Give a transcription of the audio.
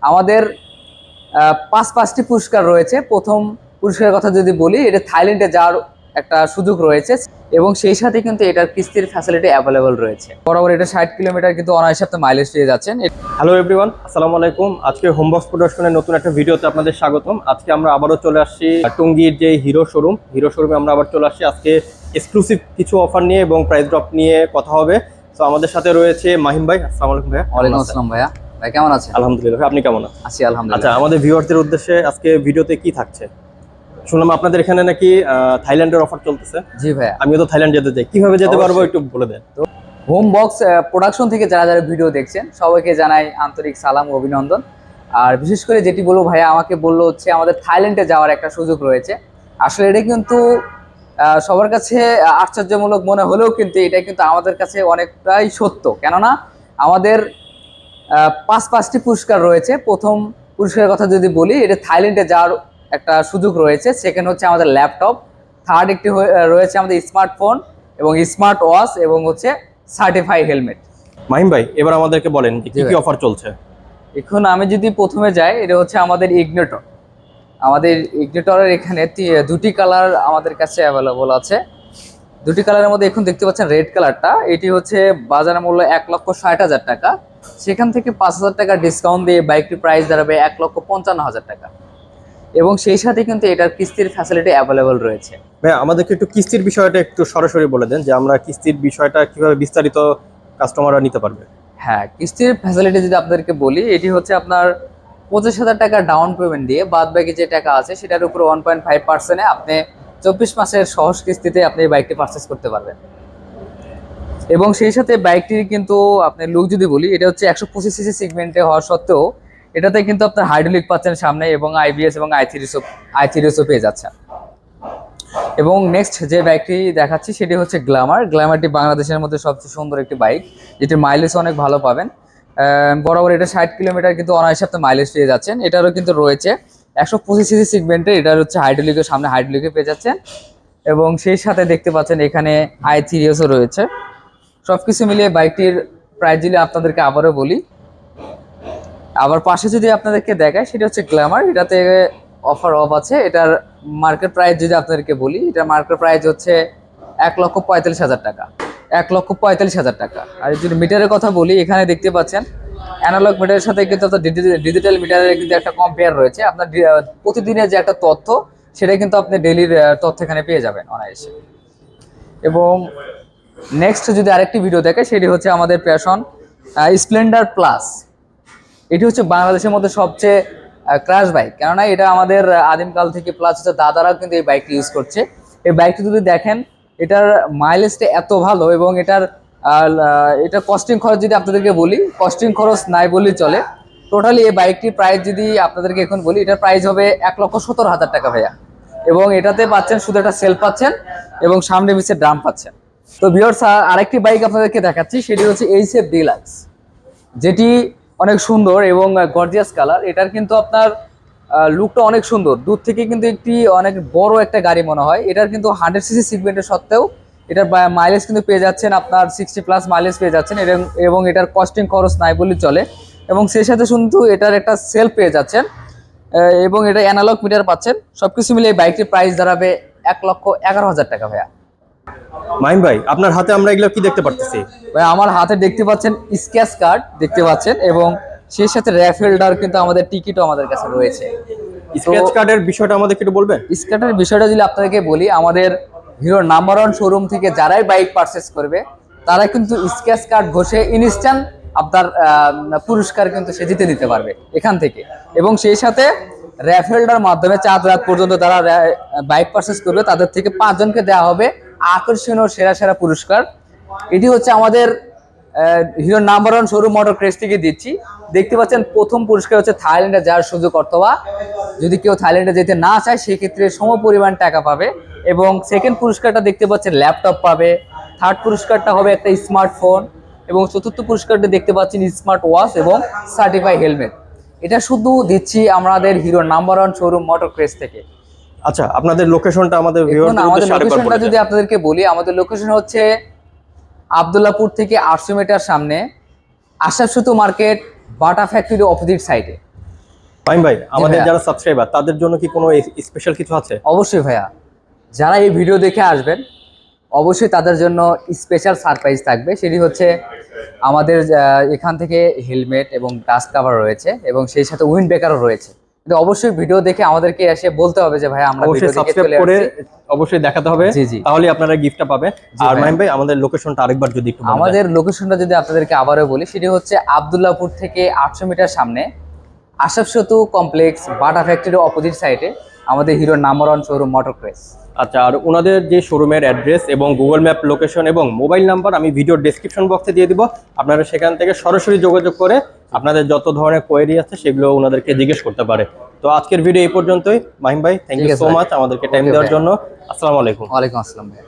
আমাদের পাঁচটি পুরস্কার রয়েছে। প্রথম পুরস্কারের কথা যদি বলি, এটা থাইল্যান্ডে যাওয়ার একটা সুযোগ রয়েছে এবং সেই সাথে কিন্তু এটার কিস্তির ফ্যাসিলিটি অ্যাভেলেবল রয়েছে। বরাবর এটা 60 কিলোমিটার কিন্তু অনায়াসে আপনি মাইলেজ পেয়ে যাচ্ছেন। হ্যালো এভরিওয়ান, আসসালামু আলাইকুম। আজকে হোমবক্স প্রোডাকশনের নতুন একটা ভিডিওতে আপনাদের স্বাগতম। আজকে আমরা আবারও চলে আসছি টঙ্গীর যে হিরো শোরুমে আমরা আবার চলে আসছি আজকে এক্সক্লুসিভ কিছু অফার নিয়ে এবং প্রাইস ড্রপ নিয়ে কথা হবে। তো আমাদের সাথে রয়েছে মাহিম ভাই। আসসালামু আলাইকুম ভাইয়া। ওয়ালাইকুম আসসালাম ভাইয়া। ভাই কেমন আছেন? আলহামদুলিল্লাহ ভাই, আপনি কেমন আছেন? আছি আলহামদুলিল্লাহ। আচ্ছা, আমাদের ভিউয়ারদের উদ্দেশ্যে আজকে ভিডিওতে কি থাকছে? শুনলাম আপনাদের এখানে নাকি থাইল্যান্ডের অফার চলতেছে। জি ভাইয়া, আমিও তো থাইল্যান্ড যেতে চাই, কিভাবে যেতে পারবো একটু বলে দেন। হোম বক্স প্রোডাকশন থেকে যারা যারা ভিডিও দেখছেন সবাইকে জানাই আন্তরিক সালাম ও অভিনন্দন। আর বিশেষ করে যেটি বলবো ভাইয়া, আমাকে বললো হচ্ছে আমাদের থাইল্যান্ডে যাওয়ার একটা সুযোগ রয়েছে। আসলে এটা কিন্তু সবার কাছে আশ্চর্যমূলক মনে হলেও কিন্তু এটা কিন্তু আমাদের কাছে অনেকটাই সত্য। কেননা আমাদের পাঁচটি পুরস্কার রয়েছে। প্রথম পুরস্কারের কথা যদি বলি, এটা থাইল্যান্ডে যাওয়ার একটা সুযোগ রয়েছে। সেকেন্ড হচ্ছে আমাদের ল্যাপটপ, থার্ড একটি রয়েছে আমাদের স্মার্টফোন এবং স্মার্ট ওয়াচ এবং হচ্ছে সার্টিফাই হেলমেট। মাহিম ভাই, এবার আমাদেরকে বলেন যে কি কি অফার চলছে। এখন আমি যদি প্রথমে যাই, এটা হচ্ছে আমাদের ইগনিটর। আমাদের ইগনিটরের এখানে দুটি কালার আমাদের কাছে অ্যাভেলেবল আছে। দুটি কালারের মধ্যে এখন দেখতে পাচ্ছেন রেড কালারটা, এটি হচ্ছে বাজার মূল্য 1,60,000 টাকা। সেখান থেকে 5,000 টাকা ডিসকাউন্ট দিয়ে বাইকটির প্রাইস দাঁড়াবে 1,55,000 টাকা এবং সেই সাথে কিন্তু এটার কিস্তির ফ্যাসিলিটি অ্যাভেলেবল রয়েছে। ভাই, আমাদেরকে একটু কিস্তির বিষয়টা একটু সরাসরি বলে দেন যে আমরা কিস্তির বিষয়টা কিভাবে বিস্তারিত কাস্টমাররা নিতে পারবে। হ্যাঁ, কিস্তির ফ্যাসিলিটি যদি আপনাদেরকে বলি, এটি হচ্ছে আপনার 25,000 টাকা ডাউন পেমেন্ট দিয়ে বাদ বাকি যে টাকা আছে সেটার উপর 1.5%-এ আপনি 24 মাসের সহজ কিস্তিতে আপনি এই বাইকটি পারচেস করতে পারবেন। এবং সেই সাথে বাইকটির কিন্তু আপনি লুক যদি বলি, এটা হচ্ছে 125 সিসি সেগমেন্টে হওয়া সত্ত্বেও এটাতে কিন্তু আপনার হাইড্রোলিক পাচ্ছেন সামনে এবং আইবিএস এবং আই3 পেয়ে যাচ্ছেন। এবং নেক্সট যে বাইকটি দেখাচ্ছি সেটি হচ্ছে গ্ল্যামারটি বাংলাদেশের মধ্যে সবচেয়ে সুন্দর একটি বাইক, যেটির মাইলেজ অনেক ভালো পাবেন। বরাবর এটা 60 কিলোমিটার কিন্তু অনায়াসে আপনি মাইলেজ পেয়ে যাচ্ছেন। এটারও কিন্তু রয়েছে 125 সিসি সেগমেন্টে, এটার হচ্ছে হাইড্রোলিকের সামনে হাইড্রোলিকে পেয়ে যাচ্ছেন এবং সেই সাথে দেখতে পাচ্ছেন এখানে আই3 রয়েছে। সবকিছু মিলিয়ে বাইকটির প্রাইস যদি আপনাদেরকে আবারও বলি, আবার পাশে যদি আপনাদেরকে দেখায় সেটা হচ্ছে গ্ল্যামার, এটাতে অফার অফ আছে। এটার মার্কেট প্রাইস যদি আপনাদেরকে বলি, এটার মার্কেট প্রাইস হচ্ছে 1,45,000 টাকা, 1,45,000 টাকা। আর যদি মিটারের কথা বলি, এখানে দেখতে পাচ্ছেন অ্যানালগ মিটারের সাথে কিন্তু আপনার ডিজিটাল মিটারের কিন্তু একটা কম্পেয়ার রয়েছে। আপনার প্রতিদিনের যে একটা তথ্য, সেটা কিন্তু আপনি ডেলির তথ্য এখানে পেয়ে যাবেন অনায়াসে। এবং নেক্সট যদি আরেকটি ভিডিও দেখে, সেটি হচ্ছে আমাদের প্যাশন স্প্লেন্ডার প্লাস। এটি হচ্ছে বাংলাদেশের মধ্যে সবচেয়ে ক্রাশ বাইক, কেননা এটা আমাদের আদিমকাল থেকে প্লাস হচ্ছে দাদারাও কিন্তু এই বাইকটি ইউজ করছে। এই বাইকটি যদি দেখেন, এটার মাইলেজটা এত ভালো এবং এটার কস্টিং খরচ যদি আপনাদেরকে বলি, কস্টিং খরচ নাই বললেই চলে। টোটালি এই বাইকটির প্রাইস যদি আপনাদেরকে এখন বলি, এটার প্রাইস হবে 1,70,000 টাকা ভাইয়া। এবং এটাতে পাচ্ছেন শুধু একটা সেল পাচ্ছেন এবং সামনে পিছে ড্রাম পাচ্ছেন। তো ভিউয়ার্স, আরেকটি বাইক আপনাদেরকে দেখাচ্ছি, সেটি হচ্ছে এইচএফ ডিলাক্স, যেটি অনেক সুন্দর এবং গর্জিয়াস কালার। এটার কিন্তু আপনার লুকটা অনেক সুন্দর, দূর থেকে কিন্তু একটি অনেক বড় একটা গাড়ি মনে হয়। এটার কিন্তু 100 সিসি সেগমেন্টের সত্ত্বেও এটার মাইলেজ কিন্তু পেয়ে যাচ্ছেন আপনার 60+ মাইলেজ পেয়ে যাচ্ছেন এবং এটার কস্টিং খরচ নাই বললেই চলে। এবং সেই সাথে কিন্তু এটার একটা সেল পেয়ে যাচ্ছেন এবং এটা অ্যানালগ মিটার পাচ্ছেন। সবকিছু মিলে এই বাইকটির প্রাইস দাঁড়াবে 1,11,000 টাকা ভাইয়া। মাহিম ভাই, আপনার হাতে আমরা এগুলো কি দেখতে পারতেছি? ভাই, আমার হাতে দেখতে পাচ্ছেন স্ক্র্যাচ কার্ড দেখতে পাচ্ছেন এবং সেই সাথে র্যাফেলডার কিন্তু আমাদের টিকিটও আমাদের কাছে রয়েছে। স্ক্র্যাচ কার্ডের বিষয়টা আমাদের একটু বলবেন? স্ক্র্যাচের বিষয়টা যদি আপনাদেরকে বলি, আমাদের হিরোর নাম্বার 1 শোরুম থেকে যারাই বাইক পারচেস করবে, তারা কিন্তু স্ক্র্যাচ কার্ড ঘষে ইনস্ট্যান্ট আপনার পুরস্কার কিন্তু সে জিতে নিতে পারবে এখান থেকে। এবং সেই সাথে র্যাফেলডার মাধ্যমে 4 রাত পর্যন্ত তারা বাইক পারচেস করবে, তাদের থেকে 5 জনকে দেওয়া হবে আকর্ষণীয় সেরা সেরা পুরস্কার। এটি হচ্ছে আমাদের হিরোর নাম্বার 1 শোরুম মোটর ক্রেজ থেকে দিচ্ছি। দেখতে পাচ্ছেন প্রথম পুরস্কার হচ্ছে থাইল্যান্ডে যাওয়ার সুযোগ, অথবা যদি কেউ থাইল্যান্ডে যেতে না চায় সেক্ষেত্রে সম পরিমাণ টাকা পাবে। এবং সেকেন্ড পুরস্কারটা দেখতে পাচ্ছেন ল্যাপটপ পাবে, থার্ড পুরস্কারটা হবে একটা স্মার্টফোন এবং চতুর্থ পুরস্কারটা দেখতে পাচ্ছেন স্মার্ট ওয়াচ এবং সার্টিফাই হেলমেট। এটা শুধু দিচ্ছি আমাদের হিরোর নাম্বার 1 শোরুম মোটর ক্রেজ থেকে। আচ্ছা, আপনাদের লোকেশনটা আমাদের আমাদের লোকেশনটা যদি আপনাদেরকে বলি, আমাদের লোকেশন হচ্ছে আব্দুল্লাহপুর থেকে 800 মিটার সামনে আশরাফ সুতো মার্কেট বাটা ফ্যাক্টরি অপোজিট সাইডে। ফাহিম ভাই, আমাদের ভাইয়া। যারা সাবস্ক্রাইবার তাদের জন্য কি কোনো স্পেশাল কিছু আছে? অবশ্যই ভাইয়া, যারা এই ভিডিও দেখে আসবেন অবশ্যই তাদের জন্য স্পেশাল সারপ্রাইজ থাকবে। সেটি হচ্ছে আমাদের এখান থেকে হেলমেট এবং ডাস্ট কাভার রয়েছে এবং সেই সাথে উইন্ড ব্রেকারও রয়েছে। কিন্তু অবশ্যই ভিডিও দেখে আমাদেরকে এসে বলতে হবে যে ভাই আমরা ভিডিও অবশ্যই দেখে সাবস্ক্রাইব চলে করে আসছি। অবশ্যই দেখাতে হবে, জি, জি। তাহলে আপনারা গিফটটা পাবেন। জি আর ভাইয়া। মাহিম ভাই, আমাদের লোকেশনটা আরেকবার যদি একটু বলে দেন। আমাদের লোকেশনটা যদি আপনাদেরকে আবারও বলি, সেটি হচ্ছে আবদুল্লাহপুর থেকে 800 মিটার সামনে আশরাফ সেতু কমপ্লেক্স বাটা ফ্যাক্টরির অপোজিট সাইডে আমাদের হিরোর নাম্বার 1 শোরুম মোটর ক্রেস। আচ্ছা, আর ওনাদের যে শোরুমের অ্যাড্রেস এবং গুগল ম্যাপ লোকেশন এবং মোবাইল নাম্বার আমি ভিডিও ডেসক্রিপশন বক্সে দিয়ে দিব। আপনারা সেখান থেকে সরাসরি যোগাযোগ করে আপনাদের যত ধরনের কোয়েরি আছে সেগুলো ওনাদেরকে জিজ্ঞেস করতে পারে। তো আজকের ভিডিও এই পর্যন্তই। মাহিম ভাই, থ্যাংক ঠিক ইউ আছে সো ভাই। মাচ আমাদেরকে টাইম Okay দেওয়ার ভাই। জন্য। আসসালামু আলাইকুম। ওয়ালাইকুম আসসালাম ভাই।